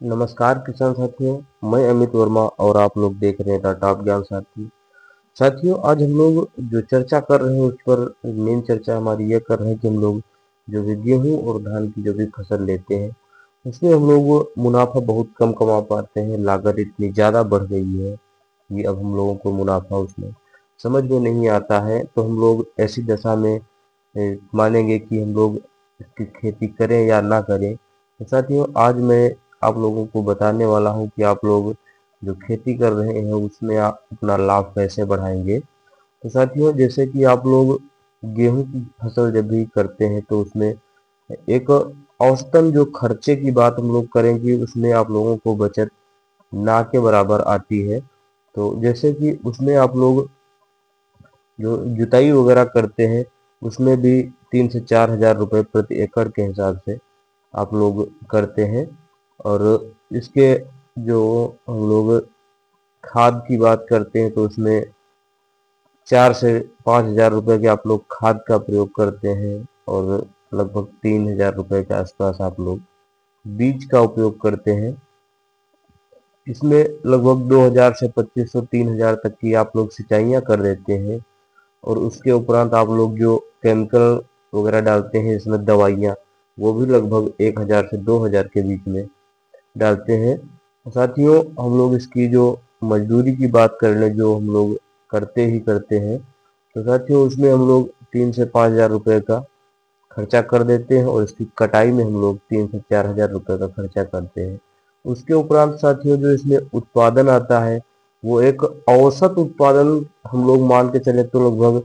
नमस्कार किसान साथियों। मैं अमित वर्मा और आप लोग देख रहे हैं द टॉप ज्ञान साथी। साथियों, आज हम लोग जो चर्चा कर रहे हैं उस पर मेन चर्चा हमारी ये कर रहे हैं कि हम लोग जो भी गेहूं और धान की जो भी फसल लेते हैं उसमें हम लोग मुनाफा बहुत कम कमा पाते हैं। लागत इतनी ज़्यादा बढ़ गई है कि अब हम लोगों को मुनाफा उसमें समझ में नहीं आता है। तो हम लोग ऐसी दशा में मानेंगे कि हम लोग इसकी खेती करें या ना करें। तो साथियों, आज मैं आप लोगों को बताने वाला हूं कि आप लोग जो खेती कर रहे हैं उसमें आप अपना लाभ कैसे बढ़ाएंगे। तो साथियों, जैसे कि आप लोग गेहूं की फसल जब भी करते हैं तो उसमें एक औसतन जो खर्चे की बात हम लोग करेंगे उसमें आप लोगों को बचत ना के बराबर आती है। तो जैसे कि उसमें आप लोग जो जुताई वगैरह करते हैं उसमें भी 3 से 4 हज़ार रुपये प्रति एकड़ के हिसाब से आप लोग करते हैं। और इसके जो हम लोग खाद की बात करते हैं तो उसमें 4 से 5 हज़ार रुपये के आप लोग खाद का प्रयोग करते हैं। और लगभग 3 हज़ार रुपये के आसपास आप लोग बीज का उपयोग करते हैं। इसमें लगभग 2 हज़ार से 2500 3 हज़ार तक की आप लोग सिंचाइयाँ कर देते हैं। और उसके उपरांत आप लोग जो केमिकल वगैरह डालते हैं इसमें दवाइयाँ, वो भी लगभग 1 हज़ार से 2 हज़ार के बीच में डालते हैं। साथियों, हम लोग इसकी जो मजदूरी की बात कर लें जो हम लोग करते ही करते हैं तो साथियों उसमें हम लोग 3 से 5 हज़ार रुपये का खर्चा कर देते हैं। और इसकी कटाई में हम लोग 3 से 4 हज़ार रुपये का खर्चा करते हैं। उसके उपरांत साथियों जो इसमें उत्पादन आता है वो एक औसत उत्पादन हम लोग मान के चले तो लगभग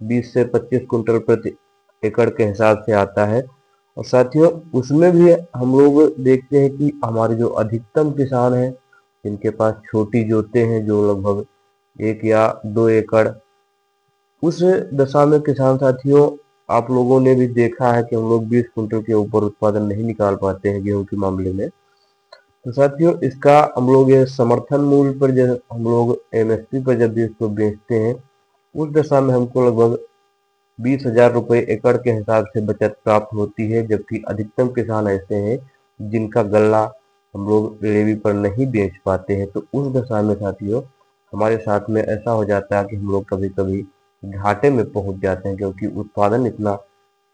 20 से 25 कुंटल प्रति एकड़ के हिसाब से आता है। और साथियों उसमें भी हम लोग देखते हैं कि हमारे जो अधिकतम किसान हैं जिनके पास छोटी जोतें हैं जो लगभग 1 या 2 एकड़, उस दशा में किसान साथियों आप लोगों ने भी देखा है कि हम लोग 20 कुंटल के ऊपर उत्पादन नहीं निकाल पाते हैं गेहूं के मामले में। तो साथियों इसका हम लोग ये समर्थन मूल्य पर जब हम लोग एमएसपी पर जब भी इसको बेचते हैं उस दशा में हमको लगभग 20 हज़ार रुपये एकड़ के हिसाब से बचत प्राप्त होती है। जबकि अधिकतम किसान ऐसे हैं जिनका गल्ला हम लोग लेवी पर नहीं बेच पाते हैं। तो उस दशा में साथियों हमारे साथ में ऐसा हो जाता है कि हम लोग कभी कभी घाटे में पहुंच जाते हैं क्योंकि उत्पादन इतना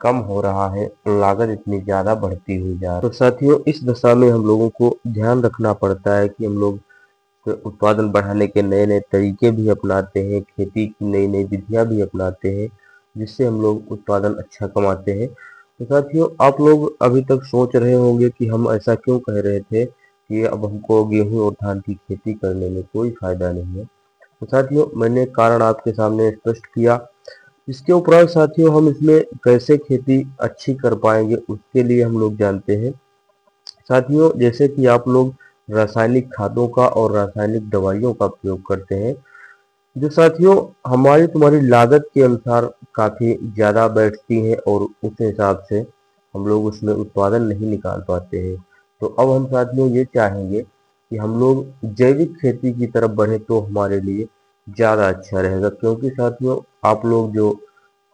कम हो रहा है और लागत इतनी ज़्यादा बढ़ती हुई जा रही है। तो साथियों इस दशा में हम लोगों को ध्यान रखना पड़ता है कि हम लोग उत्पादन बढ़ाने के नए नए तरीके भी अपनाते हैं, खेती की नई नई विधियां भी अपनाते हैं जिससे हम लोग उत्पादन अच्छा कमाते हैं। तो साथियों आप लोग अभी तक सोच रहे होंगे कि हम ऐसा क्यों कह रहे थे कि अब हमको गेहूं और धान की खेती करने में कोई फायदा नहीं है। तो साथियों मैंने कारण आपके सामने स्पष्ट किया। इसके उपरांत साथियों हम इसमें कैसे खेती अच्छी कर पाएंगे उसके लिए हम लोग जानते हैं। साथियों जैसे कि आप लोग रासायनिक खादों का और रासायनिक दवाइयों का प्रयोग करते हैं जो साथियों हमारी तुम्हारी लागत के अनुसार काफ़ी ज़्यादा बैठती हैं और उस हिसाब से हम लोग उसमें उत्पादन नहीं निकाल पाते हैं। तो अब हम साथियों ये चाहेंगे कि हम लोग जैविक खेती की तरफ बढ़े तो हमारे लिए ज़्यादा अच्छा रहेगा। क्योंकि साथियों आप लोग जो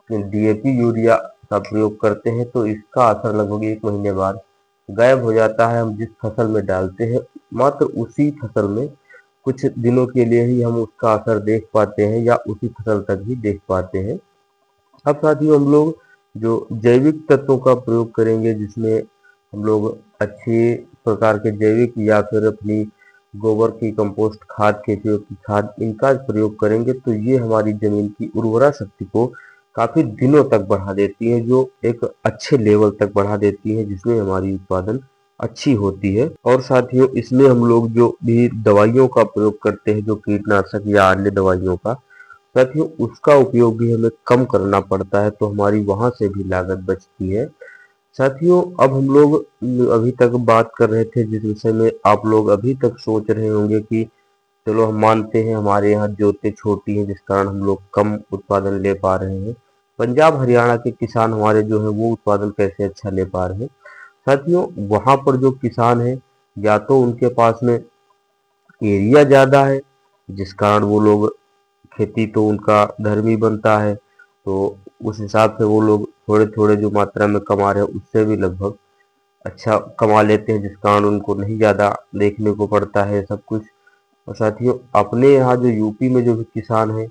डीएपी यूरिया का प्रयोग करते हैं तो इसका असर लगभग 1 महीने बाद गायब हो जाता है। हम जिस फसल में डालते हैं मात्र उसी फसल में कुछ दिनों के लिए ही हम उसका असर देख पाते हैं या उसी फसल तक ही देख पाते हैं। अब साथियों हम लोग जो जैविक तत्वों का प्रयोग करेंगे जिसमें हम लोग अच्छी प्रकार के जैविक या फिर अपनी गोबर की कंपोस्ट खाद खेती की खाद इनका प्रयोग करेंगे तो ये हमारी जमीन की उर्वरा शक्ति को काफी दिनों तक बढ़ा देती है, जो एक अच्छे लेवल तक बढ़ा देती है जिसमें हमारी उत्पादन अच्छी होती है। और साथियों इसमें हम लोग जो भी दवाइयों का प्रयोग करते हैं जो कीटनाशक या अन्य दवाइयों का, साथियों उसका उपयोग भी हमें कम करना पड़ता है तो हमारी वहां से भी लागत बचती है। साथियों अब हम लोग अभी तक बात कर रहे थे जिस विषय में आप लोग अभी तक सोच रहे होंगे कि चलो हम मानते हैं हमारे यहाँ जोतें छोटी हैं जिस कारण हम लोग कम उत्पादन ले पा रहे हैं। पंजाब हरियाणा के किसान हमारे जो है वो उत्पादन कैसे अच्छा ले पा रहे हैं। साथियों वहां पर जो किसान है या तो उनके पास में एरिया ज़्यादा है जिस कारण वो लोग खेती तो उनका धर्म ही बनता है। तो उस हिसाब से वो लोग थोड़े थोड़े जो मात्रा में कमा रहे हैं उससे भी लगभग अच्छा कमा लेते हैं, जिस कारण उनको नहीं ज़्यादा देखने को पड़ता है सब कुछ। और साथियों अपने यहाँ जो यूपी में जो भी किसान हैं,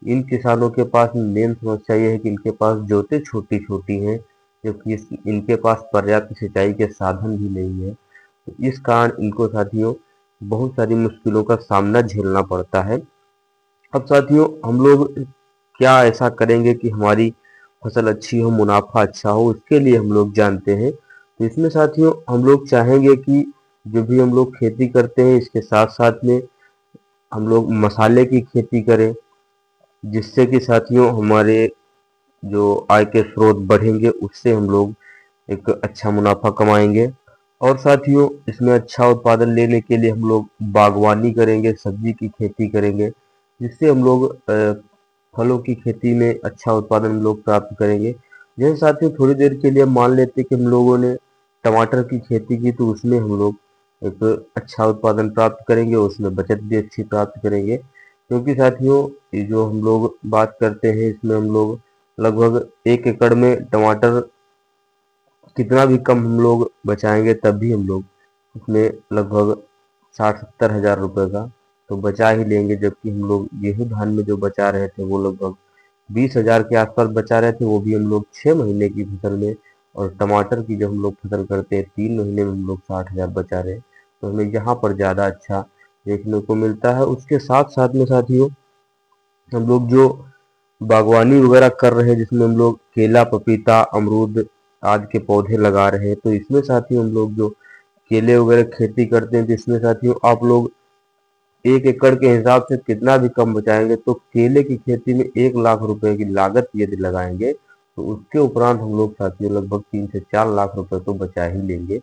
इन किसानों के पास मेन समस्या ये है कि इनके पास जोतें छोटी-छोटी हैं, जबकि इनके पास पर्याप्त सिंचाई के साधन भी नहीं है। तो इस कारण इनको साथियों बहुत सारी मुश्किलों का सामना झेलना पड़ता है। अब साथियों हम लोग क्या ऐसा करेंगे कि हमारी फसल अच्छी हो, मुनाफा अच्छा हो, उसके लिए हम लोग जानते हैं। तो इसमें साथियों हम लोग चाहेंगे कि जो भी हम लोग खेती करते हैं, इसके साथ-साथ में हम लोग मसाले की खेती करें, जिससे कि साथियों हमारे जो आय के स्रोत बढ़ेंगे, उससे हम लोग एक अच्छा मुनाफा कमाएँगे। और साथियों इसमें अच्छा उत्पादन लेने के लिए हम लोग बागवानी करेंगे, सब्जी की खेती करेंगे, जिससे हम लोग फलों की खेती में अच्छा उत्पादन हम लोग प्राप्त करेंगे। जैसे साथियों थोड़ी देर के लिए मान लेते हैं कि हम लोगों ने टमाटर की खेती की, तो उसमें हम लोग एक अच्छा उत्पादन प्राप्त करेंगे, उसमें बचत भी अच्छी प्राप्त करेंगे। क्योंकि साथियों ये जो हम लोग बात करते हैं, इसमें हम लोग लगभग 1 एकड़ में टमाटर कितना भी कम हम लोग बचाएंगे, तब भी हम लोग उसमें लगभग 60-70 हज़ार रुपये का तो बचा ही लेंगे। जबकि हम लोग गेहूं धान में जो बचा रहे थे वो लगभग 20 हज़ार के आसपास बचा रहे थे, वो भी हम लोग 6 महीने की फसल में। और टमाटर की जब हम लोग फसल करते हैं 3 महीने में हम लोग 60 हज़ार बचा रहे हैं। तो हमें यहाँ पर ज़्यादा अच्छा देखने को मिलता है। उसके साथ साथ में साथियों हम लोग जो बागवानी वगैरह कर रहे हैं, जिसमें हम लोग केला, पपीता, अमरूद आदि के पौधे लगा रहे हैं, तो इसमें साथियों हम लोग जो केले वगैरह खेती करते हैं, तो इसमें साथियों आप लोग 1 एकड़ के हिसाब से कितना भी कम बचाएंगे, तो केले की खेती में 1 लाख रुपए की लागत यदि लगाएंगे, तो उसके उपरांत हम लोग साथियों लगभग 3 से 4 लाख रुपए तो बचा ही लेंगे।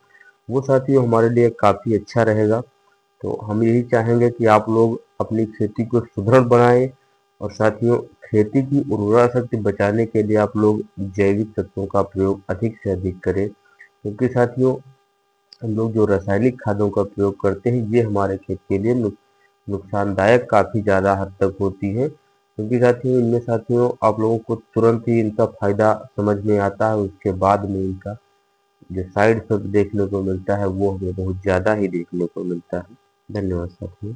वो साथियों हमारे लिए काफ़ी अच्छा रहेगा। तो हम यही चाहेंगे कि आप लोग अपनी खेती को सुदृढ़ बनाएं। और साथियों खेती की उर्वरा शक्ति बचाने के लिए आप लोग जैविक तत्वों का प्रयोग अधिक से अधिक करें। क्योंकि साथियों हम लोग जो रासायनिक खादों का प्रयोग करते हैं, ये हमारे खेत के लिए नुकसानदायक काफ़ी ज़्यादा हद तक होती है। क्योंकि साथियों इनमें साथियों आप लोगों को तुरंत ही इनका फ़ायदा समझ में आता है, उसके बाद में इनका जो साइड इफेक्ट देखने को मिलता है वो हमें बहुत ज़्यादा ही देखने को मिलता है। धन्यवाद साथियों।